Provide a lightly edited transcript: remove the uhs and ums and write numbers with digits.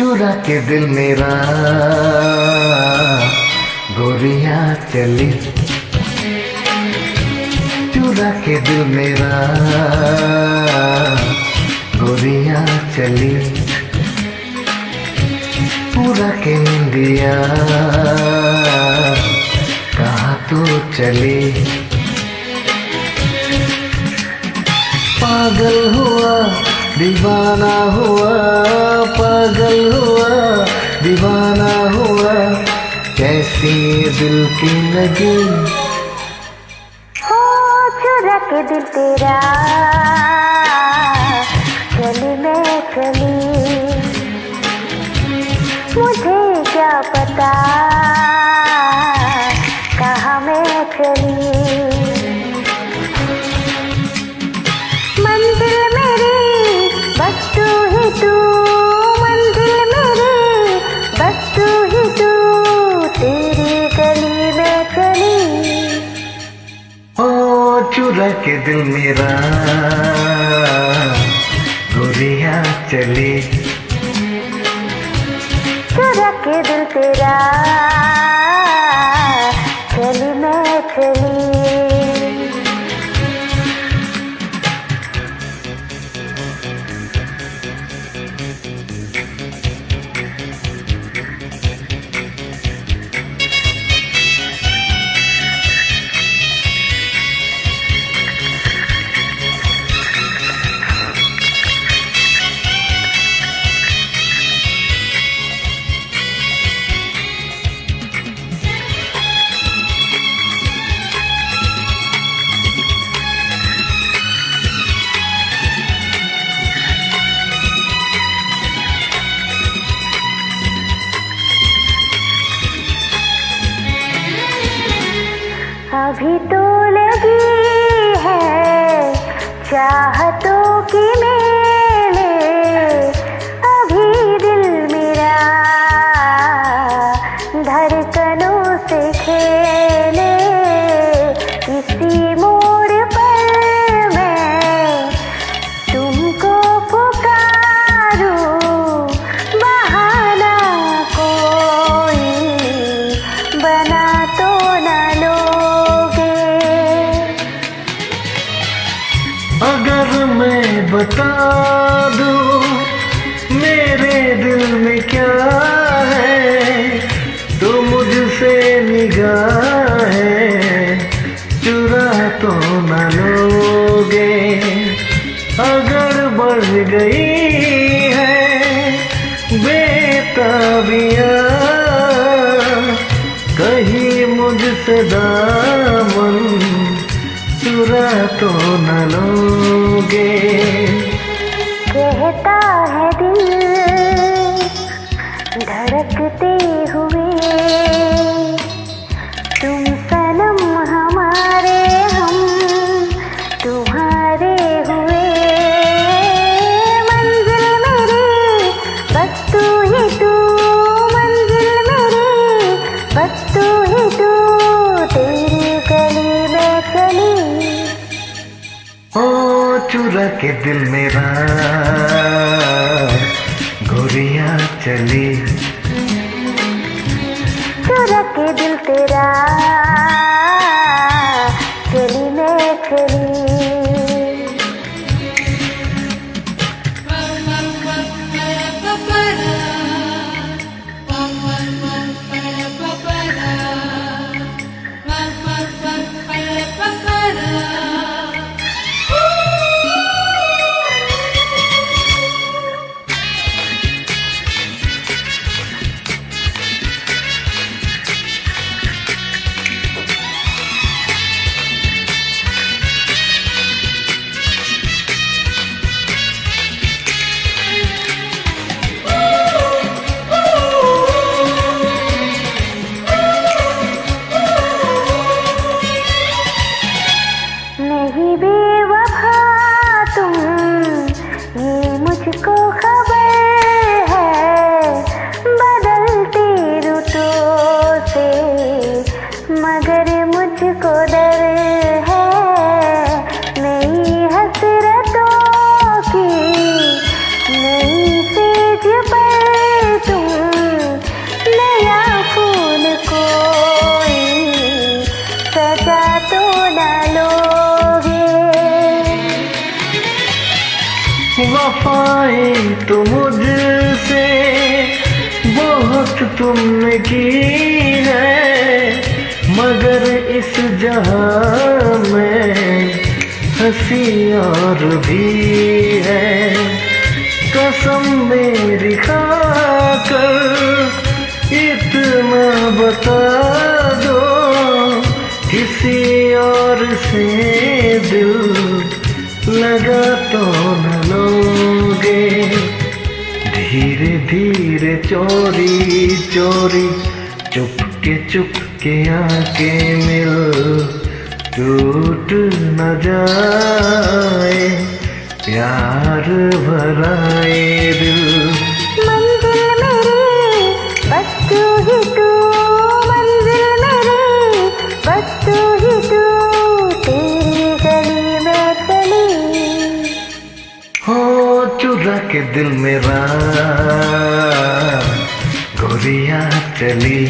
चुरा के दिल मेरा गोरियां चली, चुरा के दिल मेरा गोरियां चली, पूरा के इंडिया कहाँ तू चली। पागल हुआ दीवाना हुआ, पागल हुआ दीवाना हुआ, कैसी दिल की लगी। हो चुरा के दिल तेरा चली मैं चली, मुझे क्या पता कहाँ मैं चली। मंजिल मेरी बस तू ही तू, मंजिल मेरी बस तू ही तू, तेरी गली में चली। ओ चुरा के दिल मेरा गोरियां चली, चुरा के दिल तेरा चली मैं चली। अभी तो लगी है चाहतों की मेले, अभी दिल मेरा धड़कनों से खेले। इसी मोड़ पर मैं तुमको पुकारूं, बहाना कोई बना तो न लो। अगर मैं बता दूं मेरे दिल में क्या है, तो मुझसे निगाहें चुरा तो न लोगे। अगर बढ़ गई है बेताबियां कहीं मुझसे दामन, चुरा तो न लोगे। कहता है दिल धड़कते हुए, तुम सनम हमारे हम तुम्हारे हुए। मंजिल मेरी बस तू ही तू, मंजिल मेरी बस तू ही तू, तेरी गली में चली। ओ चुरा के दिल मेरा गोरियां चली, चुरा के दिल तेरा चली मैं चली। वफाएं तो मुझसे बहुत तुमने की है, मगर इस जहां में हंसी और भी है। कसम मेरी खाकर इतना बता दो, किसी और से दिल लगा तो न लोगे। धीरे धीरे चोरी चोरी चुपके आके मिल, टूट न जाए प्यार भराए दिल। मंजिल मेरी बस तू ही तू, मंजिल मेरी बस तू ही तू, तेरी गली में चली। हो चुरा के दिल मेरा गोरियां चली।